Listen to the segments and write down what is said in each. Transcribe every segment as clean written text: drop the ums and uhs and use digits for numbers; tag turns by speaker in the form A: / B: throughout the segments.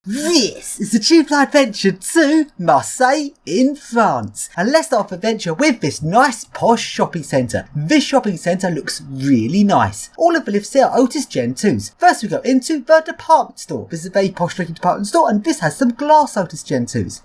A: This is the Tube Line Adventure to Marseille in France. And let's start off adventure with this nice posh shopping centre. This shopping centre looks really nice. All of the lifts here are Otis Gen 2s. First we go into the department store. This is a very posh looking department store and this has some glass Otis Gen 2s.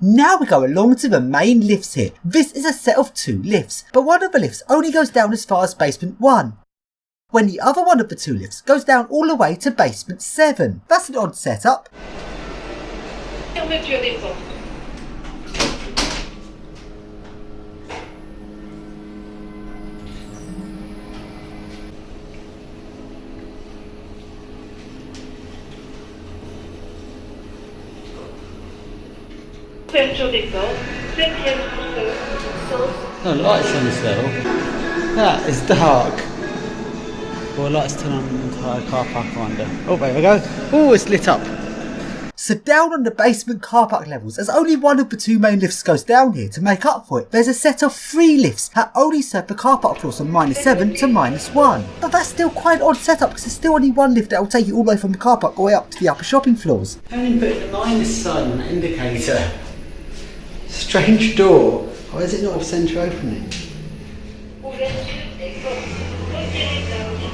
A: Now we go along to the main lifts here. This is a set of 2 lifts, but one of the lifts only goes down as far as basement 1. When the other one of the 2 lifts goes down all the way to basement 7. That's an odd setup.
B: No lights on this level. That is dark. Well, lights turn on the entire car park, I wonder. Oh, there we go. Oh, it's lit up.
A: So down on the basement car park levels, as only one of the 2 main lifts goes down here to make up for it, there's a set of 3 lifts that only serve the car park floors from -7 to -1. But that's still quite an odd setup because there's still only one lift that will take you all the way from the car park all the way up to the upper shopping floors.
B: Only put the minus sign on the indicator. Strange door. Why is it not a centre opening?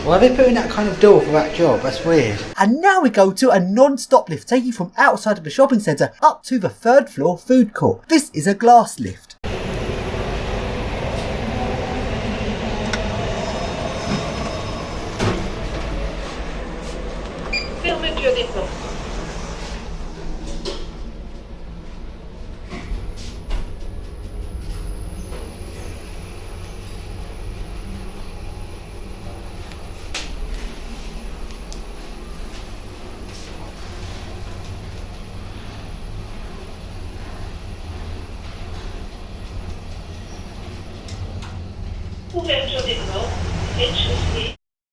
B: Why are they putting that kind of door for that job? That's weird.
A: And now we go to a non-stop lift taking you from outside of the shopping centre up to the 3rd floor food court. This is a glass lift.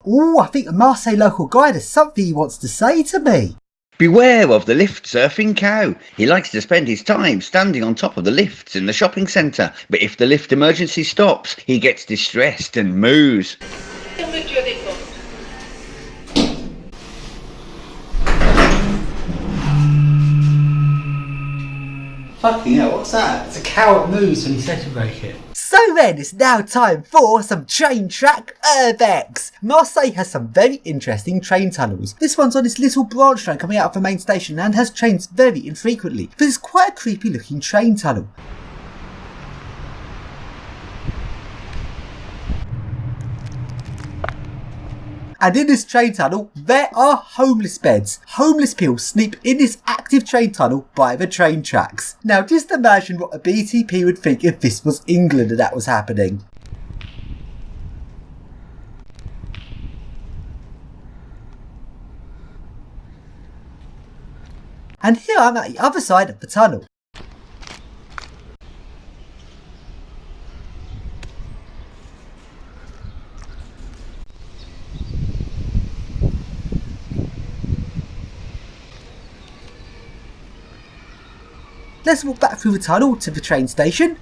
A: Ooh, I think the Marseille local guide has something he wants to say to me.
C: Beware of the lift surfing cow. He likes to spend his time standing on top of the lifts in the shopping centre, but if the lift emergency stops, he gets distressed and moos.
B: Fucking hell, what's that? It's a cow that moves when you circuit break it.
A: So then, it's now time for some train track URBEX. Marseille has some very interesting train tunnels. This one's on this little branch line coming out of the main station and has trains very infrequently. This is quite a creepy looking train tunnel. And in this train tunnel, there are homeless beds. Homeless people sleep in this active train tunnel by the train tracks. Now just imagine what a BTP would think if this was England and that was happening. And here I'm at the other side of the tunnel. Let's walk back through the tunnel to the train station.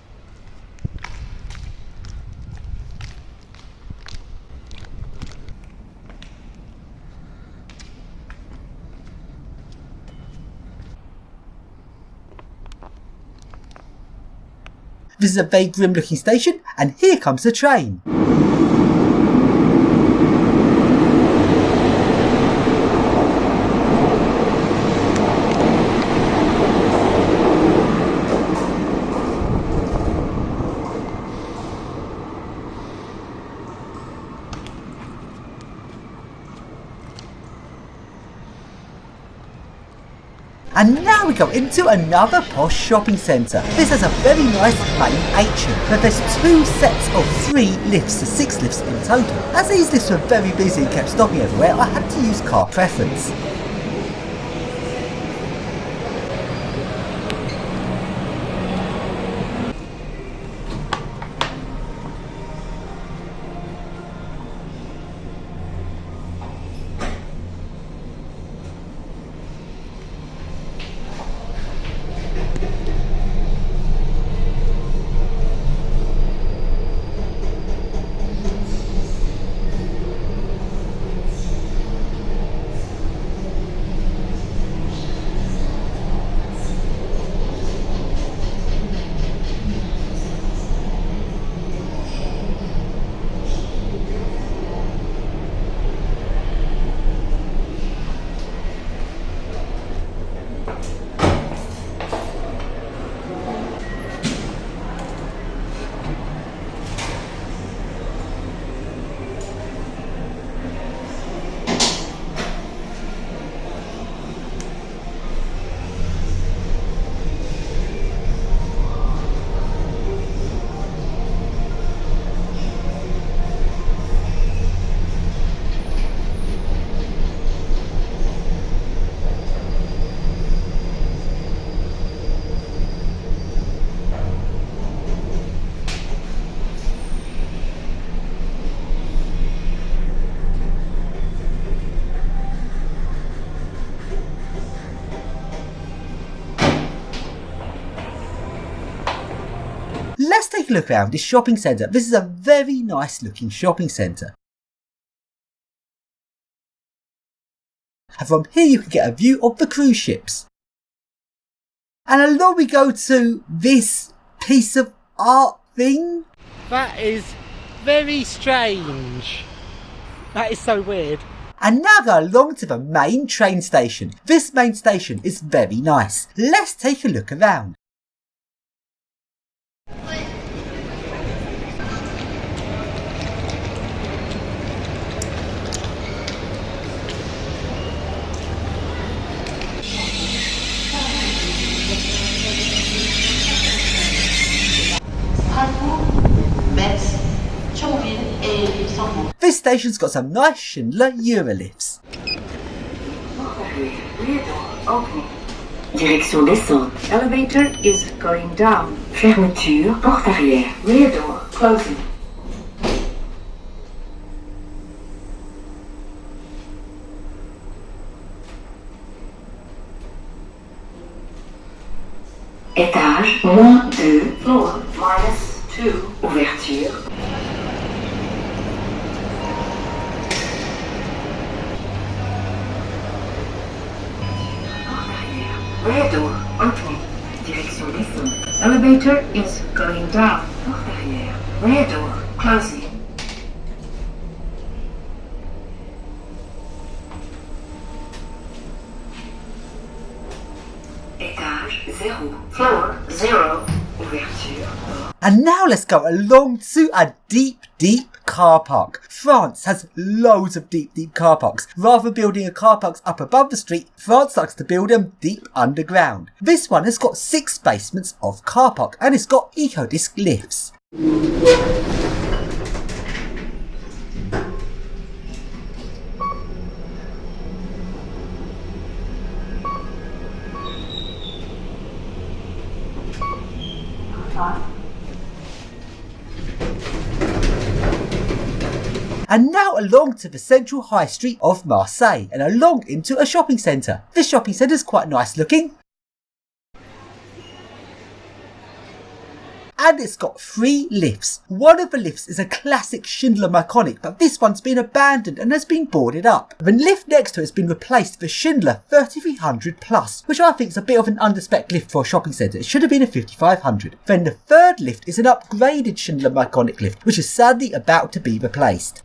A: This is a very grim looking station and here comes the train. And now we go into another posh shopping centre. This has a very nice main atrium, but there's 2 sets of 3 lifts, so 6 lifts in total. As these lifts were very busy and kept stopping everywhere, I had to use car preference. take a look around this shopping centre. This is a very nice looking shopping centre. And from here you can get a view of the cruise ships. And along we go to this piece of art thing.
B: That is very strange. That is so weird.
A: And now go along to the main train station. This main station is very nice. Let's take a look around. This station's got some nice Schindler Eurolifts.
D: Direction descente. Elevator is going down. Fermeture, porte arrière. Rear door closing. Étage, -2. Floor, -2. Ouverture. Rear door opening. Direction descente. Elevator is going down. Porte arrière. Rear door closing. Étage 0. Floor 0. Ouverture.
A: And now let's go along to a deep car park. France has loads of deep car parks. Rather than building a car parks up above the street, France likes to build them deep underground. This one has got 6 basements of car park and it's got eco-disc lifts. And now along to the central high street of Marseille and along into a shopping centre. This shopping centre is quite nice looking. And it's got 3 lifts. One of the lifts is a classic Schindler Mechanic, but this one's been abandoned and has been boarded up. The lift next to it has been replaced with a Schindler 3300 Plus, which I think is a bit of an underspec lift for a shopping centre. It should have been a 5500. Then the third lift is an upgraded Schindler Mechanic lift, which is sadly about to be replaced.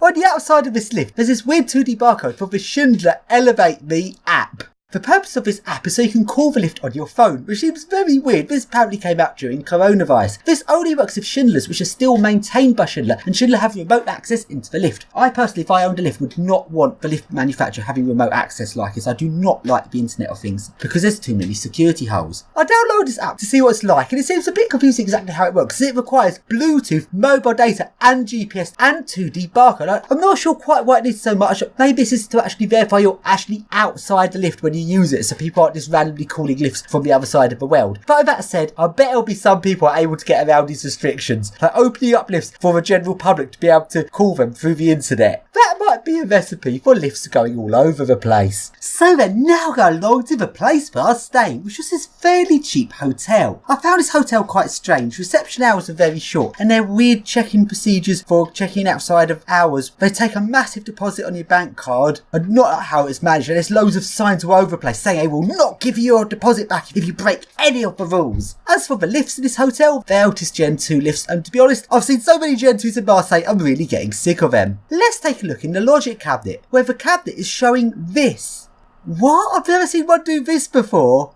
A: On the outside of this lift, there's this weird 2D barcode for the Schindler Elevate Me app. The purpose of this app is so you can call the lift on your phone, which seems very weird. This apparently came out during coronavirus. This only works with Schindlers which are still maintained by Schindler and Schindler have remote access into the lift. I personally, if I owned a lift, would not want the lift manufacturer having remote access like this. I do not like the Internet of Things because there's too many security holes. I downloaded this app to see what it's like and it seems a bit confusing exactly how it works because it requires Bluetooth, mobile data and GPS and 2D barcode. I'm not sure quite why it needs so much. Maybe this is to actually verify you're actually outside the lift when you use it so people aren't just randomly calling lifts from the other side of the world. But with that said, I bet there'll be some people are able to get around these restrictions, like opening up lifts for the general public to be able to call them through the internet. That might be a recipe for lifts going all over the place. So then now go along to the place where I was staying, which was this fairly cheap hotel. I found this hotel quite strange. Reception hours are very short and there are weird check-in procedures for checking outside of hours. They take a massive deposit on your bank card and not how it's managed, and there's loads of signs all over the place saying they will not give you your deposit back if you break any of the rules. As for the lifts in this hotel, they're Altis Gen 2 lifts, and to be honest, I've seen so many Gen 2s in Marseille, I'm really getting sick of them. Let's take a look in the logic cabinet, where the cabinet is showing this. What? I've never seen one do this before.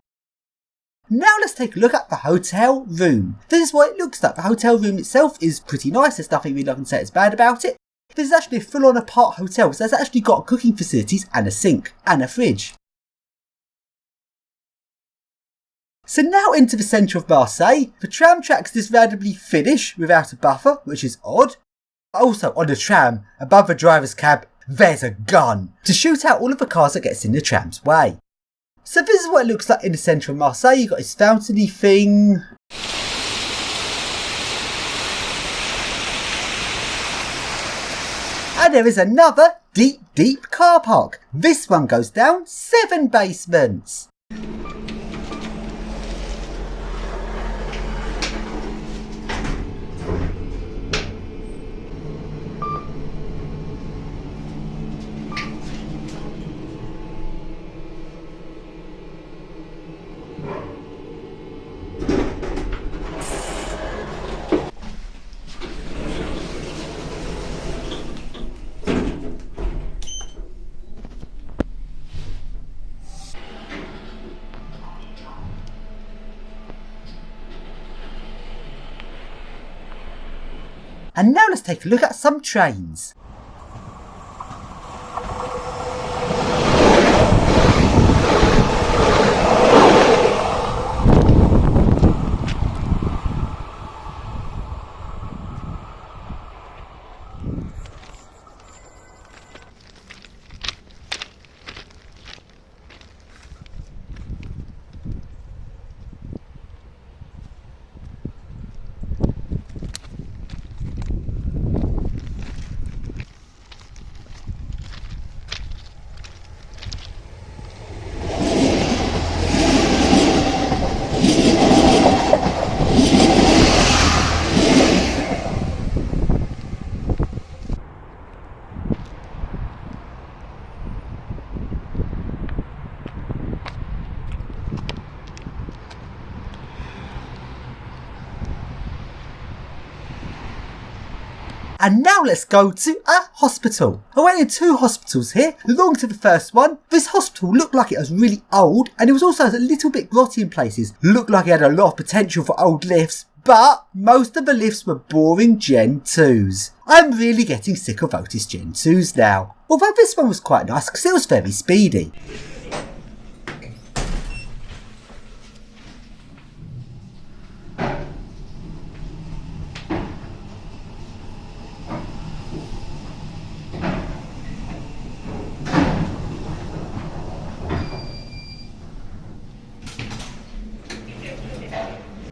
A: Now let's take a look at the hotel room. This is what it looks like. The hotel room itself is pretty nice. There's nothing really I can say is bad about it. This is actually a full-on apart hotel, so it's actually got cooking facilities and a sink and a fridge. So now into the centre of Marseille. The tram tracks just randomly finish without a buffer, which is odd. Also on the tram, above the driver's cab, there's a gun to shoot out all of the cars that gets in the tram's way. So this is what it looks like in the centre of Marseille. You've got this fountainy thing. And there is another deep car park. This one goes down 7 basements. And now let's take a look at some trains. And now let's go to a hospital. I went in 2 hospitals here. Along to the first one. This hospital looked like it was really old, and it was also a little bit grotty in places. Looked like it had a lot of potential for old lifts, but most of the lifts were boring Gen 2s. I'm really getting sick of Otis Gen 2s now. Although this one was quite nice because it was very speedy.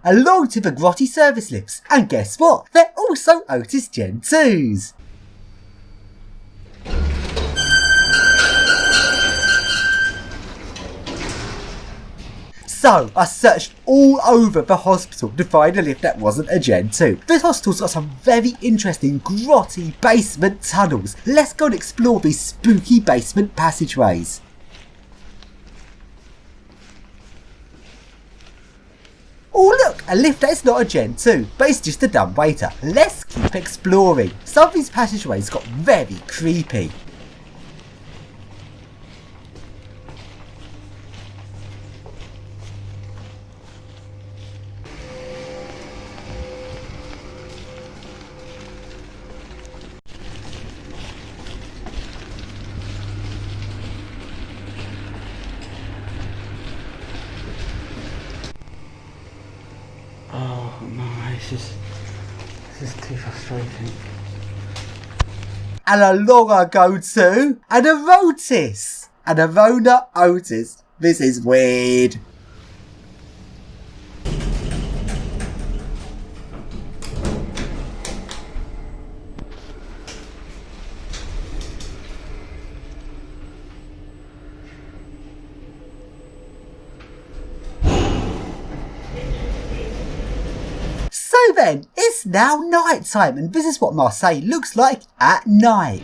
A: Along to the grotty service lifts, and guess what? They're also Otis Gen 2s. So, I searched all over the hospital to find a lift that wasn't a Gen 2. This hospital's got some very interesting grotty basement tunnels. Let's go and explore these spooky basement passageways. Oh look, a lift that is not a Gen 2, but it's just a dumb waiter. Let's keep exploring. Some of these passageways got very creepy.
B: This is too frustrating.
A: And along I go to an Erotis. An Arona Otis. This is weird. So then, it's now night time, and this is what Marseille looks like at night.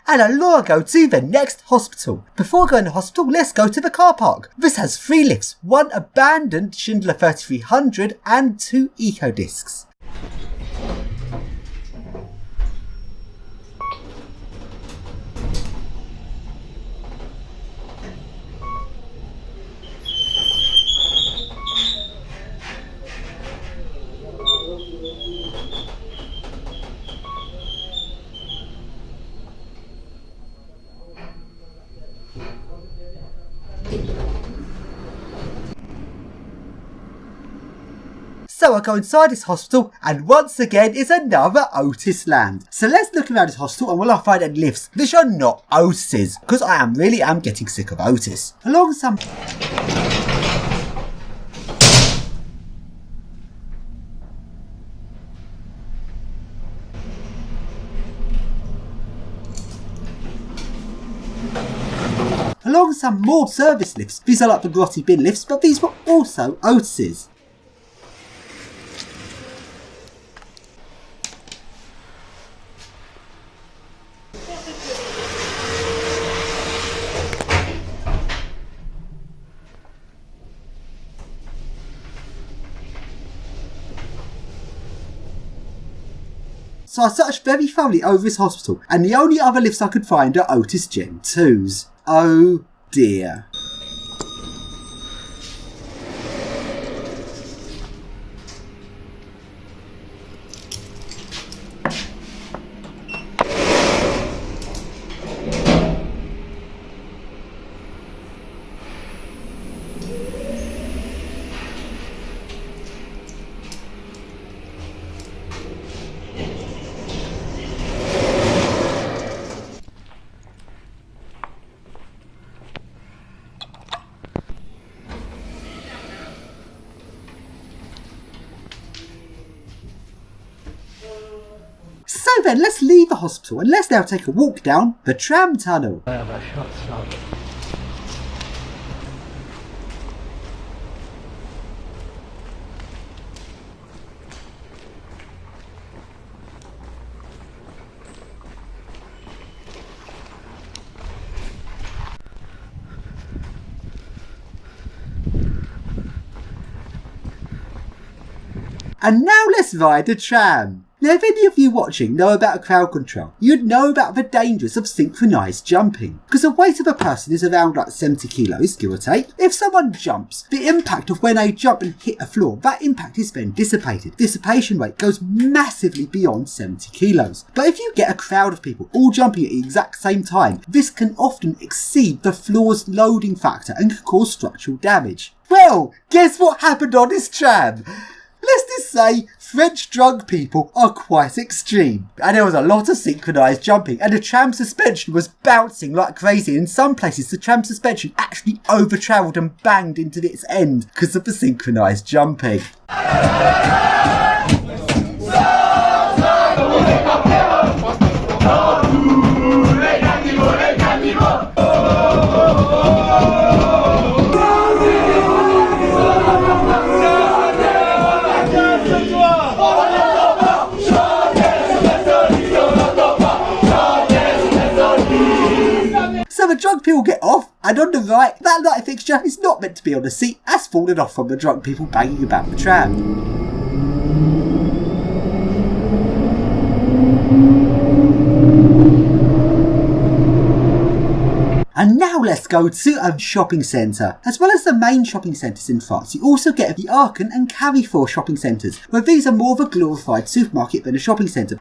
A: And along I go to the next hospital. Before going to hospital, let's go to the car park. This has 3 lifts, 1 abandoned Schindler 3300 and 2 eco discs. So I go inside this hospital, and once again it's another Otis land. So let's look around this hospital, and will I find any lifts which are not Otis's? Because I really am getting sick of Otis. Along some... Along some more service lifts. These are like the grotty bin lifts, but these were also Otis's. So I searched very thoroughly over this hospital, and the only other lifts I could find are Otis Gen 2s. Oh dear. So then, let's leave the hospital and let's now take a walk down the tram tunnel. And now let's ride the tram. Now if any of you watching know about crowd control, you'd know about the dangers of synchronised jumping. Because the weight of a person is around like 70 kilos, give or take. If someone jumps, the impact of when they jump and hit a floor, that impact is then dissipated. Dissipation rate goes massively beyond 70 kilos. But if you get a crowd of people all jumping at the exact same time, this can often exceed the floor's loading factor and can cause structural damage. Well, guess what happened on this tram? Let's just say French drunk people are quite extreme. And there was a lot of synchronised jumping, and the tram suspension was bouncing like crazy. In some places the tram suspension actually over-travelled and banged into its end because of the synchronised jumping. So the drunk people get off, and on the right, that light fixture is not meant to be on the seat, has fallen off from the drunk people banging about the tram. And now let's go to a shopping centre. As well as the main shopping centres in France, you also get the Aachen and Carrefour shopping centres, where these are more of a glorified supermarket than a shopping centre.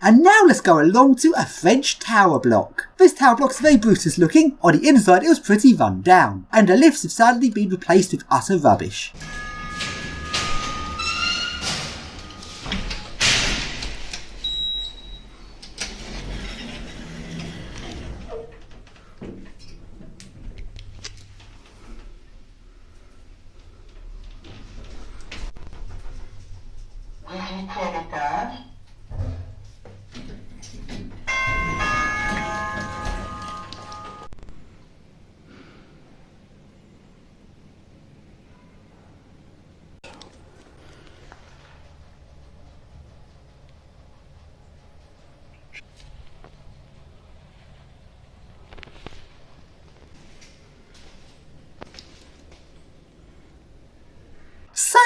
A: And now let's go along to a French tower block. This tower block is very Brutus looking. On the inside it was pretty run down, and the lifts have sadly been replaced with utter rubbish.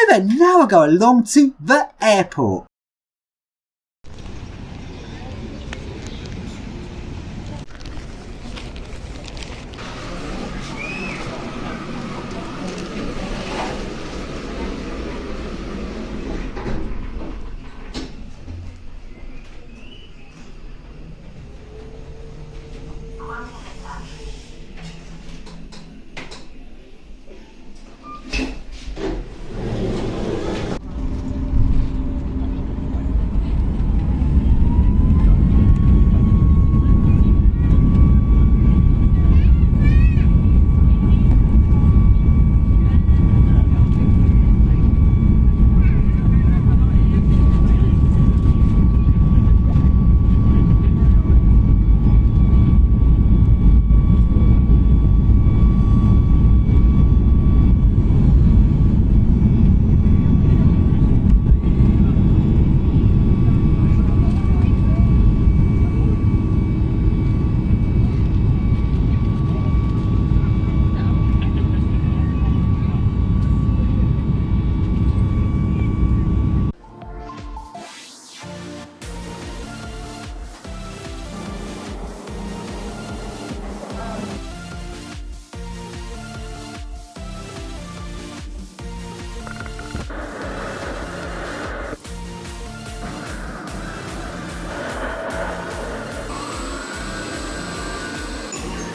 A: then, now we'll go along to the airport.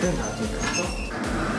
B: 그래 나도